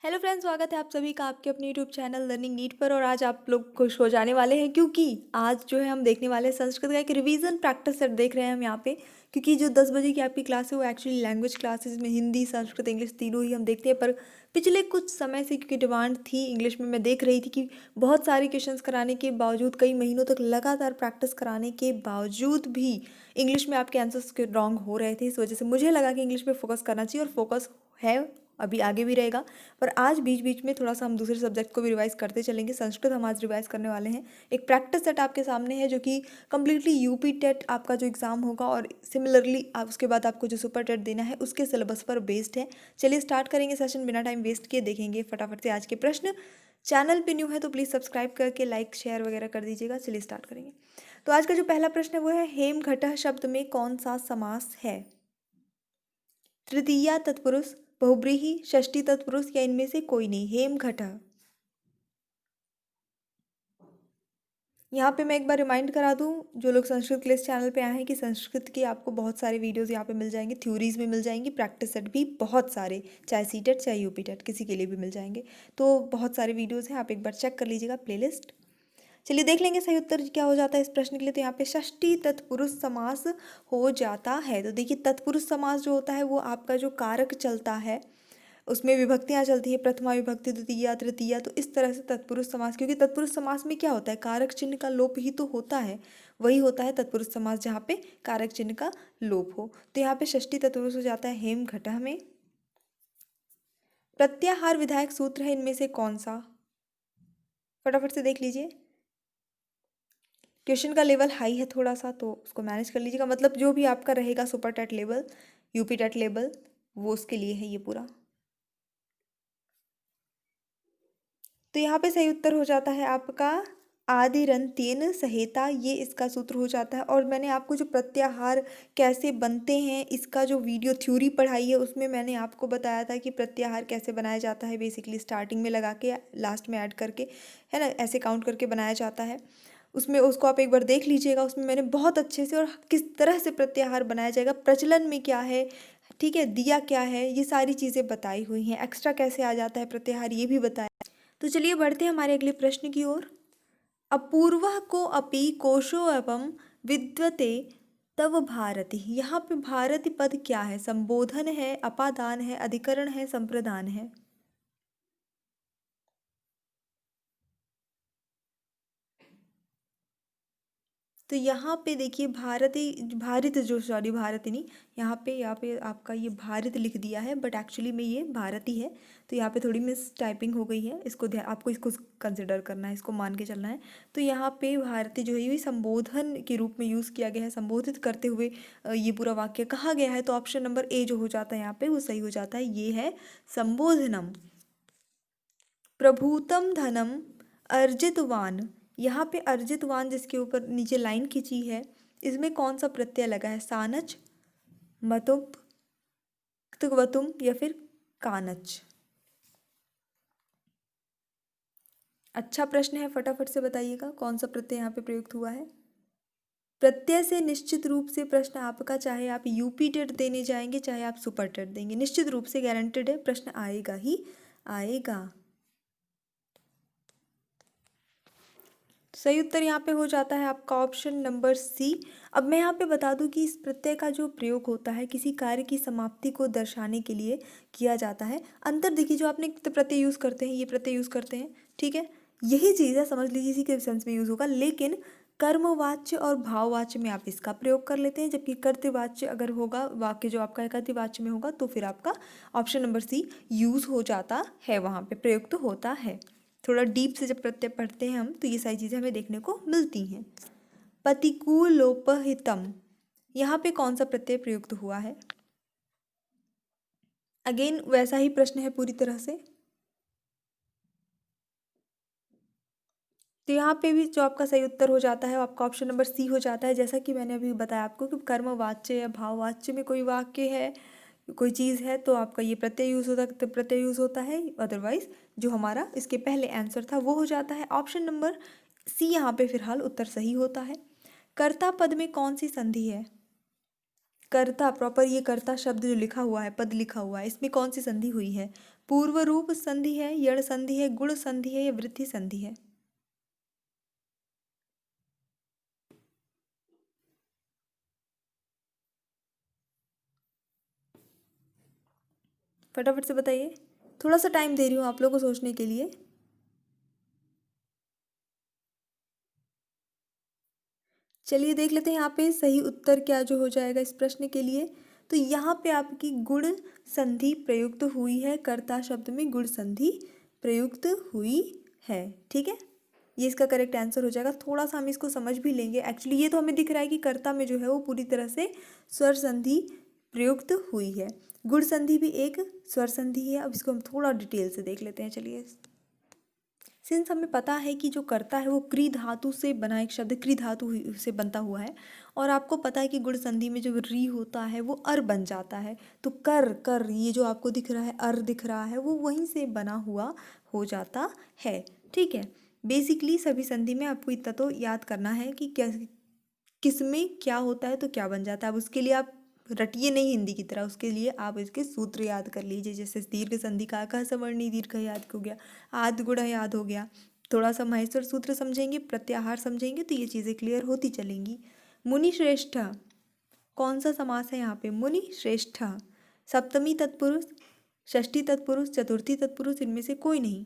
Hello friends, स्वागत है आप सभी का आपके अपने यूट्यूब चैनल लर्निंग नीट पर। और आज आप लोग खुश हो जाने वाले हैं क्योंकि आज जो है हम देखने वाले हैं संस्कृत का एक रिवीजन प्रैक्टिस सेट देख रहे हैं हम यहाँ पे। क्योंकि जो 10 बजे की आपकी क्लास है वो एक्चुअली लैंग्वेज क्लास है, जिसमें हिंदी संस्कृत इंग्लिश तीनों ही हम देखते हैं। पर पिछले कुछ समय से क्योंकि डिमांड थी इंग्लिश में, मैं देख रही थी कि बहुत सारे क्वेश्चंस कराने के बावजूद, कई महीनों तक लगातार प्रैक्टिस कराने के बावजूद भी इंग्लिश में आपके आंसर्स रॉन्ग हो रहे थे। इस वजह से मुझे लगा कि इंग्लिश में फोकस करना चाहिए, और फोकस है, अभी आगे भी रहेगा। पर आज बीच बीच में थोड़ा सा हम दूसरे सब्जेक्ट को भी रिवाइज करते चलेंगे। संस्कृत हम आज रिवाइज करने वाले हैं। एक प्रैक्टिस सेट आपके सामने है जो कि कम्प्लीटली यूपी टेट आपका जो एग्ज़ाम होगा, और सिमिलरली आप उसके बाद आपको जो सुपर टेट देना है उसके सिलेबस पर बेस्ड है। चलिए स्टार्ट करेंगे सेशन बिना टाइम वेस्ट किए। देखेंगे फटाफट से आज के प्रश्न। चैनल पे न्यू है तो प्लीज़ सब्सक्राइब करके लाइक शेयर वगैरह कर दीजिएगा। चलिए स्टार्ट करेंगे। तो आज का जो पहला प्रश्न है वो है, हेमघटः शब्द में कौन सा समास है? तृतीया तत्पुरुष, बहुब्रीहि, षष्ठी तत्पुरुष, या इनमें से कोई नहीं? हेमघटः। यहाँ पे मैं एक बार रिमाइंड करा दूँ जो लोग संस्कृत के लिए इस चैनल पे आए हैं कि संस्कृत के आपको बहुत सारे वीडियोस यहाँ पे मिल जाएंगे, थ्योरीज में मिल जाएंगी, प्रैक्टिस सेट भी बहुत सारे, चाहे सी टेट चाहे यूपी टेट किसी के लिए भी मिल जाएंगे। तो बहुत सारे वीडियोस हैं, आप एक बार चेक कर लीजिएगा प्लेलिस्ट। चलिए देख लेंगे सही उत्तर क्या हो जाता है इस प्रश्न के लिए। तो यहाँ पे षष्ठी तत्पुरुष समास हो जाता है। तो देखिए, तत्पुरुष समास जो होता है वो आपका जो कारक चलता है उसमें विभक्तियाँ चलती है, प्रथमा विभक्ति, द्वितीया, तृतीया। तो इस तरह से तत्पुरुष समास, क्योंकि तत्पुरुष समास में क्या होता है, कारक चिन्ह का लोप ही तो होता है। वही होता है तत्पुरुष समास जहाँ पे कारक चिन्ह का लोप हो। तो यहाँ पे षष्ठी तत्पुरुष हो जाता है हेमघटः में। प्रत्याहार विधायक सूत्र है इनमें से कौन सा? फटाफट से देख लीजिए। क्वेश्चन का लेवल हाई है थोड़ा सा, तो उसको मैनेज कर लीजिएगा। मतलब जो भी आपका रहेगा super TET level, UP TET level, वो उसके लिए है ये पूरा। तो यहाँ पे सही उत्तर हो जाता है आपका आदिरंत्येन सहेता, ये इसका सूत्र हो जाता है। और मैंने आपको जो प्रत्याहार कैसे बनते हैं इसका जो वीडियो थ्योरी पढ़ाई है उसमें मैंने आपको बताया था कि प्रत्याहार कैसे बनाया जाता है। बेसिकली स्टार्टिंग में लगा के लास्ट में ऐड करके, है ना, ऐसे काउंट करके बनाया जाता है। उसमें उसको आप एक बार देख लीजिएगा। उसमें मैंने बहुत अच्छे से और किस तरह से प्रत्याहार बनाया जाएगा, प्रचलन में क्या है, ठीक है, दिया क्या है, ये सारी चीज़ें बताई हुई हैं। एक्स्ट्रा कैसे आ जाता है प्रत्याहार ये भी बताया। तो चलिए बढ़ते हैं हमारे अगले प्रश्न की ओर। अपूर्वः को अपि कोशो एवं विद्वते तव भारती। यहाँ पे भारती पद क्या है? संबोधन है, अपादान है, अधिकरण है, संप्रदान है? तो यहाँ पे देखिए भारती, भारत जो, सॉरी भारती नहीं, यहाँ पे आपका ये भारत लिख दिया है, बट एक्चुअली में ये भारती है। तो यहाँ पे थोड़ी मिस टाइपिंग हो गई है, इसको ध्यान, आपको इसको कंसिडर करना है, इसको मान के चलना है। तो यहाँ पे भारती जो है ये संबोधन के रूप में यूज़ किया गया है, संबोधित करते हुए ये पूरा वाक्य कहा गया है। तो ऑप्शन नंबर ए जो हो जाता है यहाँ पे वो सही हो जाता है, ये है संबोधनम। प्रभूतम धनम अर्जितवान, यहाँ पे अर्जितवान जिसके ऊपर नीचे लाइन खींची है, इसमें कौन सा प्रत्यय लगा है? सानच, मतुप, वतुम, या फिर कानच? अच्छा प्रश्न है, फटाफट से बताइएगा कौन सा प्रत्यय यहाँ पे प्रयुक्त हुआ है। प्रत्यय से निश्चित रूप से प्रश्न आपका, चाहे आप यूपी टेट देने जाएंगे चाहे आप सुपर टेट देंगे, निश्चित रूप से गारंटेड है प्रश्न आएगा ही आएगा। सही उत्तर यहाँ पे हो जाता है आपका ऑप्शन नंबर सी। अब मैं यहाँ पे बता दूँ कि इस प्रत्यय का जो प्रयोग होता है किसी कार्य की समाप्ति को दर्शाने के लिए किया जाता है। अंतर देखिए, जो आपने प्रत्यय यूज़ करते हैं, ये प्रत्यय यूज़ करते हैं, ठीक है, यही चीज़ है, समझ लीजिए इसी के सेंस में यूज़ होगा। लेकिन कर्मवाच्य और भाववाच्य में आप इसका प्रयोग कर लेते हैं, जबकि कर्तवाच्य अगर होगा, वाक्य जो आपका कर्तवाच्य में होगा, तो फिर आपका ऑप्शन नंबर सी यूज़ हो जाता है, वहाँ पे प्रयोग तो होता है। थोड़ा डीप से जब प्रत्यय पढ़ते हैं हम तो ये सारी चीज़ें हमें देखने को मिलती हैं। प्रतिकूलोपहितम, यहाँ पे कौन सा प्रत्यय प्रयुक्त हुआ है? अगेन वैसा ही प्रश्न है पूरी तरह से। तो यहाँ पे भी जो आपका सही उत्तर हो जाता है वो आपका ऑप्शन नंबर सी हो जाता है। जैसा कि मैंने अभी बताया आपको कि कर्मवाच्य या भाववाच्य में कोई वाक्य है, कोई चीज़ है, तो आपका ये प्रत्यय यूज़ होता है, प्रत्यय यूज़ होता है। अदरवाइज जो हमारा इसके पहले आंसर था वो हो जाता है ऑप्शन नंबर सी, यहाँ पे फिलहाल उत्तर सही होता है। कर्ता पद में कौन सी संधि है? कर्ता प्रॉपर, ये कर्ता शब्द जो लिखा हुआ है, पद लिखा हुआ है, इसमें कौन सी संधि हुई है? पूर्व रूप संधि है, यड़ संधि है, गुण संधि है या वृद्धि संधि है? फटाफट से बताइए, थोड़ा सा टाइम दे रही हूँ आप लोगों को सोचने के लिए। चलिए देख लेते हैं यहाँ पे सही उत्तर क्या जो हो जाएगा इस प्रश्न के लिए। तो यहाँ पे आपकी गुण संधि प्रयुक्त हुई है, कर्ता शब्द में गुण संधि प्रयुक्त हुई है। ठीक है, ये इसका करेक्ट आंसर हो जाएगा। थोड़ा सा हम इसको समझ भी लेंगे। एक्चुअली ये तो हमें दिख रहा है कि कर्ता में जो है वो पूरी तरह से स्वर संधि प्रयुक्त हुई है। गुण संधि भी एक स्वर संधि है। अब इसको हम थोड़ा डिटेल से देख लेते हैं। चलिए, सिंस हमें पता है कि जो कर्ता है वो क्री धातु से बना एक शब्द, क्री धातु से बनता हुआ है, और आपको पता है कि गुण संधि में जो री होता है वो अर बन जाता है। तो कर कर ये जो आपको दिख रहा है अर दिख रहा है वो वहीं से बना हुआ हो जाता है। ठीक है, बेसिकली सभी संधि में आपको इतना तो याद करना है कि क्या किस में क्या होता है तो क्या बन जाता है। अब उसके लिए आप रटिए नहीं हिंदी की तरह, उसके लिए आप इसके सूत्र याद कर लीजिए। जैसे दीर्घ संधि का क सवर्णी दीर्घ याद हो गया, आदि गुण याद हो गया, थोड़ा सा महेश्वर सूत्र समझेंगे, प्रत्याहार समझेंगे तो ये चीज़ें क्लियर होती चलेंगी। मुनि श्रेष्ठ कौन सा समास है यहाँ पे? मुनि श्रेष्ठ, सप्तमी तत्पुरुष, षष्ठी तत्पुरुष, चतुर्थी तत्पुरुष, इनमें से कोई नहीं।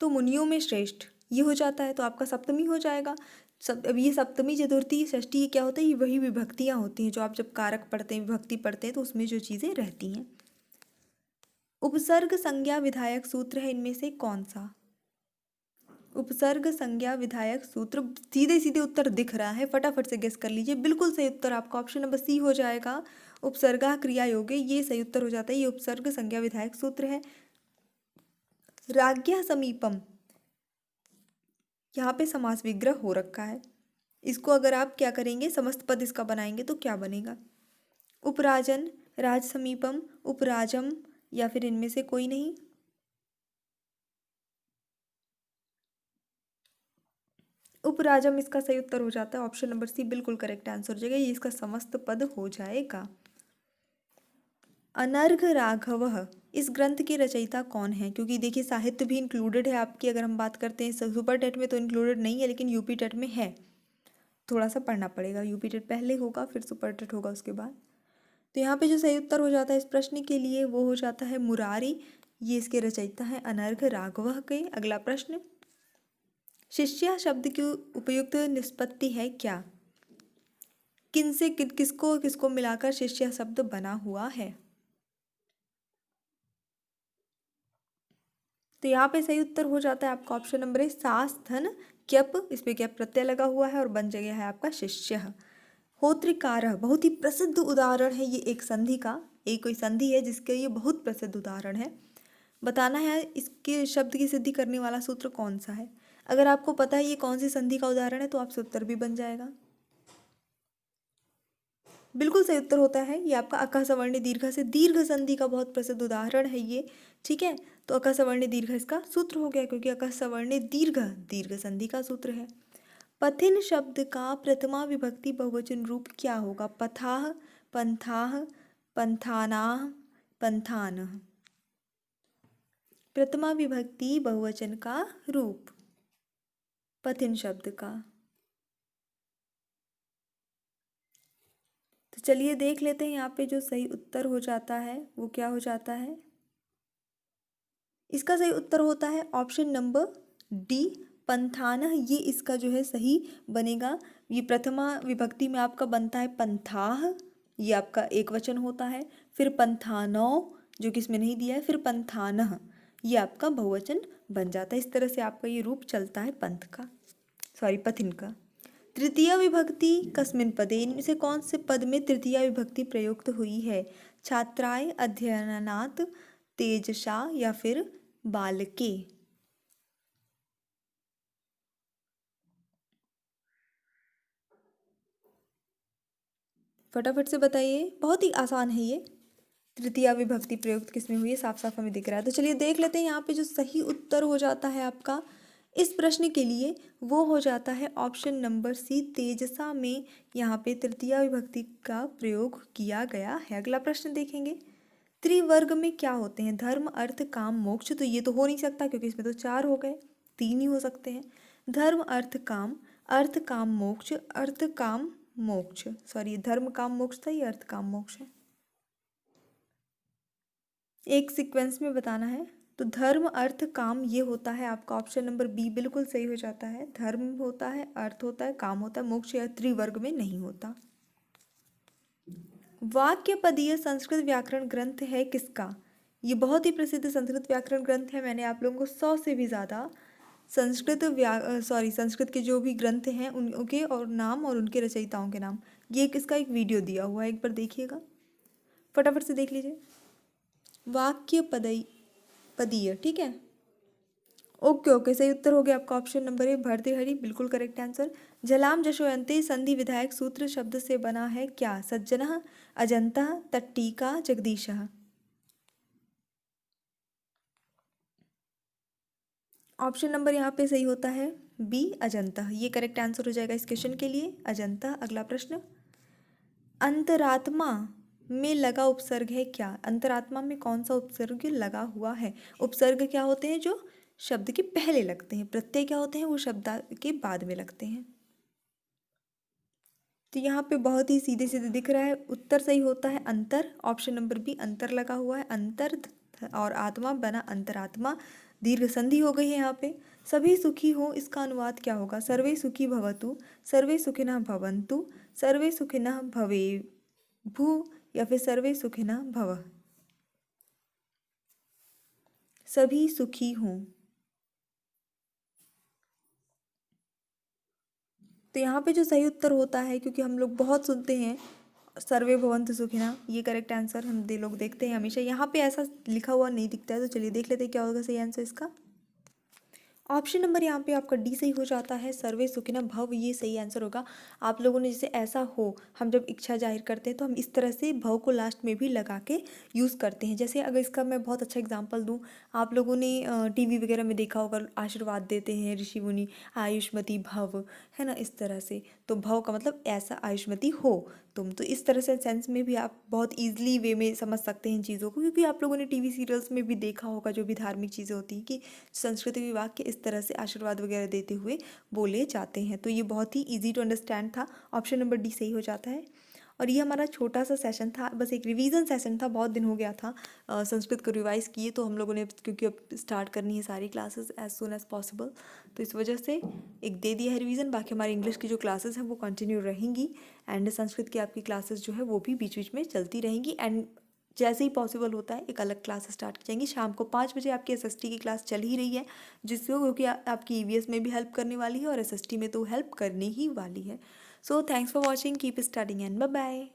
तो मुनियों में श्रेष्ठ ये हो जाता है तो आपका सप्तमी हो जाएगा। सब अब ये सप्तमी चतुर्थी षष्ठी ये क्या होता है? ये वही विभक्तियाँ होती हैं जो आप जब कारक पढ़ते हैं, विभक्ति पढ़ते हैं तो उसमें जो चीज़ें रहती हैं। उपसर्ग संज्ञा विधायक सूत्र है इनमें से कौन सा? उपसर्ग संज्ञा विधायक सूत्र, सीधे सीधे उत्तर दिख रहा है, फटाफट से गेस कर लीजिए। बिल्कुल सही उत्तर आपका ऑप्शन नंबर सी हो जाएगा। उपसर्गा क्रिया योगे ये सही उत्तर हो जाता है। ये उपसर्ग संज्ञा विधायक सूत्र है। राज्ञा समीपम, यहाँ पे समास विग्रह हो रखा है। इसको अगर आप क्या करेंगे, समस्त पद इसका बनाएंगे तो क्या बनेगा? उपराजन, राज समीपम, उपराजम या फिर इनमें से कोई नहीं? उपराजम इसका सही उत्तर हो जाता है। ऑप्शन नंबर सी बिल्कुल करेक्ट आंसर हो जाएगा। ये इसका समस्त पद हो जाएगा। अनर्घ राघव इस ग्रंथ के रचयिता कौन है? क्योंकि देखिए साहित्य भी इंक्लूडेड है आपकी, अगर हम बात करते हैं सुपर टेट में तो इंक्लूडेड नहीं है लेकिन यूपी टेट में है। थोड़ा सा पढ़ना पड़ेगा, यूपी टेट पहले होगा फिर सुपर टेट होगा उसके बाद। तो यहाँ पे जो सही उत्तर हो जाता है इस प्रश्न के लिए वो हो जाता है मुरारी। ये इसके रचयिता है अनर्घ राघव के। अगला प्रश्न, शिष्या शब्द की उपयुक्त निष्पत्ति है क्या? किन से किसको किसको मिलाकर शिष्या शब्द बना हुआ है? तो यहाँ पे सही उत्तर हो जाता है आपका ऑप्शन नंबर ए, सास धन क्यप, इस पे क्या प्रत्यय लगा हुआ है और बन गया है आपका शिष्य। होत्रिकार बहुत ही प्रसिद्ध उदाहरण है ये एक संधि का, एक कोई संधि है जिसके ये बहुत प्रसिद्ध उदाहरण है। बताना है इसके शब्द की सिद्धि करने वाला सूत्र कौन सा है। अगर आपको पता है ये कौन सी संधि का उदाहरण है तो आपसे उत्तर भी बन जाएगा। बिल्कुल सही उत्तर होता है ये आपका अका सवर्णी दीर्घ से दीर्घ संधि का बहुत प्रसिद्ध उदाहरण है ये। ठीक है, तो अका सवर्णी दीर्घ इसका सूत्र हो गया क्योंकि अका सवर्णी दीर्घ दीर्घ संधि का सूत्र है। पथिन शब्द का प्रथमा विभक्ति बहुवचन रूप क्या होगा? पथाह, पंथाह, पंथानाह, पंथानः। प्रथमा विभक्ति बहुवचन का रूप पथिन शब्द का। तो चलिए देख लेते हैं यहाँ पे जो सही उत्तर हो जाता है वो क्या हो जाता है। इसका सही उत्तर होता है ऑप्शन नंबर डी, पंथानः। ये इसका जो है सही बनेगा। ये प्रथमा विभक्ति में आपका बनता है पंथाह, ये आपका एक वचन होता है। फिर पंथानौ जो कि इसमें नहीं दिया है, फिर पंथानः ये आपका बहुवचन बन जाता है। इस तरह से आपका ये रूप चलता है पंथ का, सॉरी पथिन का। तृतीय विभक्ति कस्मिन पदे, इनमें से कौन से पद में तृतीय विभक्ति प्रयुक्त हुई है? छात्राय, अध्ययनात्, तेजसा या फिर बालके? फटाफट से बताइए, बहुत ही आसान है ये। तृतीया विभक्ति प्रयुक्त किसमें हुई है? साफ साफ हमें दिख रहा है। तो चलिए देख लेते हैं यहाँ पे जो सही उत्तर हो जाता है आपका इस प्रश्न के लिए वो हो जाता है ऑप्शन नंबर सी, तेजसा में यहाँ पे तृतीया विभक्ति का प्रयोग किया गया है। अगला प्रश्न देखेंगे, त्रिवर्ग में क्या होते हैं? धर्म, अर्थ, काम, मोक्ष। तो ये तो हो नहीं सकता क्योंकि इसमें तो चार हो गए, तीन ही हो सकते हैं। धर्म, अर्थ, काम, अर्थ काम मोक्ष, अर्थ काम मोक्ष। सॉरी, धर्म काम मोक्ष था, ये अर्थ काम मोक्ष है। एक सीक्वेंस में बताना है। तो धर्म, अर्थ, काम ये होता है आपका ऑप्शन नंबर बी बिल्कुल सही हो जाता है। धर्म होता है, अर्थ होता है, काम होता है, मोक्ष या त्रिवर्ग में नहीं होता। वाक्य पदीय संस्कृत व्याकरण ग्रंथ है किसका? ये बहुत ही प्रसिद्ध संस्कृत व्याकरण ग्रंथ है। मैंने आप लोगों को 100 से भी ज़्यादा संस्कृत के जो भी ग्रंथ हैं उनके और नाम और उनके रचयिताओं के नाम, ये इसका एक वीडियो दिया हुआ है, एक बार देखिएगा, फटाफट से देख लीजिए। वाक्य पदीय, ठीक है। ओके ओके, सही उत्तर हो गया आपका ऑप्शन नंबर ए, भर्तृहरि, बिल्कुल करेक्ट आंसर। झलाम जशोयंते संधि विधायक सूत्र शब्द से बना है क्या? सज्जनः, अजंतः, तट्टिका, जगदीशः। ऑप्शन नंबर यहाँ पे सही होता है बी, अजंता। ये करेक्ट आंसर हो जाएगा इस क्वेश्चन के लिए, अजंता। अगला प्रश्न, अंतरात्मा में लगा उपसर्ग है क्या? अंतरात्मा में कौन सा उपसर्ग लगा हुआ है? उपसर्ग क्या होते हैं? जो शब्द के पहले लगते हैं। प्रत्यय क्या होते हैं? वो शब्द के बाद में लगते हैं। तो यहाँ पे बहुत ही सीधे सीधे दिख रहा है, उत्तर सही होता है अंतर। ऑप्शन नंबर बी, अंतर लगा हुआ है, अंतर और आत्मा बना अंतरात्मा, दीर्घ संधि हो गई है यहाँ पे। सभी सुखी हो, इसका अनुवाद क्या होगा? सर्वे सुखी भवतु, सर्वे सुखिनः भवन्तु, सर्वे सुखिनः भवेभु, या फिर सर्वे सुखिनः भवः। सभी सुखी हों। तो यहाँ पे जो सही उत्तर होता है, क्योंकि हम लोग बहुत सुनते हैं सर्वे भवन्तु सुखिनः, ये करेक्ट आंसर हम लोग देखते हैं हमेशा। यहाँ पे ऐसा लिखा हुआ नहीं दिखता है, तो चलिए देख लेते हैं क्या होगा सही आंसर इसका। ऑप्शन नंबर यहाँ पे आपका डी सही हो जाता है, सर्वे सुखिनः भव, ये सही आंसर होगा। आप लोगों ने जैसे ऐसा हो, हम जब इच्छा जाहिर करते हैं तो हम इस तरह से भव को लास्ट में भी लगा के यूज़ करते हैं। जैसे अगर इसका मैं बहुत अच्छा एग्जांपल दूँ, आप लोगों ने टीवी वगैरह में देखा होगा, आशीर्वाद देते हैं ऋषि मुनि, आयुष्मती भव, है ना, इस तरह से। तो भव का मतलब ऐसा आयुष्मती हो तुम। तो इस तरह से सेंस में भी आप बहुत ईजिली वे में समझ सकते हैं इन चीज़ों को, क्योंकि आप लोगों ने टीवी सीरियल्स में भी देखा होगा, जो भी धार्मिक चीज़ें होती हैं कि संस्कृत विभाग के इस तरह से आशीर्वाद वगैरह देते हुए बोले जाते हैं। तो ये बहुत ही ईजी टू अंडरस्टैंड था, ऑप्शन नंबर डी सही हो जाता है। और ये हमारा छोटा सा सेशन था, बस एक रिवीजन सेशन था, बहुत दिन हो गया था संस्कृत को रिवाइज़ किए, तो हम लोगों ने, क्योंकि अब स्टार्ट करनी है सारी classes as soon as possible, तो इस वजह से एक दे दिया है रिवीजन। बाकी हमारी इंग्लिश की जो क्लासेस हैं वो कंटिन्यू रहेंगी, एंड संस्कृत की आपकी क्लासेस जो है वो भी बीच बीच में चलती रहेंगी। एंड जैसे ही पॉसिबल होता है एक अलग क्लास स्टार्ट की जाएंगी। शाम को 5 बजे आपकी एसएसटी की क्लास चल ही रही है, जिससे क्योंकि आपकी ईवीएस में भी हेल्प करने वाली है और एसएसटी में तो हेल्प करने ही वाली है। So thanks for watching, keep studying and bye bye.